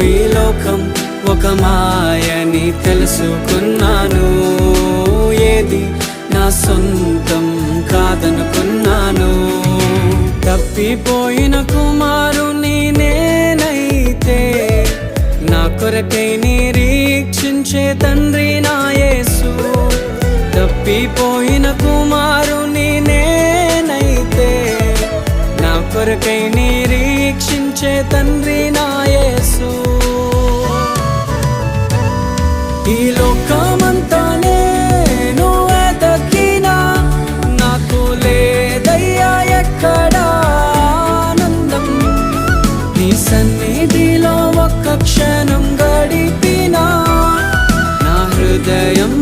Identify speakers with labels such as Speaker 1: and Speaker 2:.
Speaker 1: ఈ లోకం ఒక మాయని తెలుసుకున్నాను. ఏది నా సొంతం కాదనుకున్నాను. తప్పిపోయిన కుమారుని నేనైతే నా కొరకై నిరీక్షించే తండ్రి నా యేసు. తప్పిపోయిన కుమారుని నేనైతే నా కొరకై నిరీక్షించే తండ్రి నా యేసు. ఈ లోకమంతా నేను వెతకినా నాకు లేదయ్యా ఎక్కడా ఆనందం. నీ సన్నిధిలో ఒక్క క్షణం గడిపినా నా హృదయం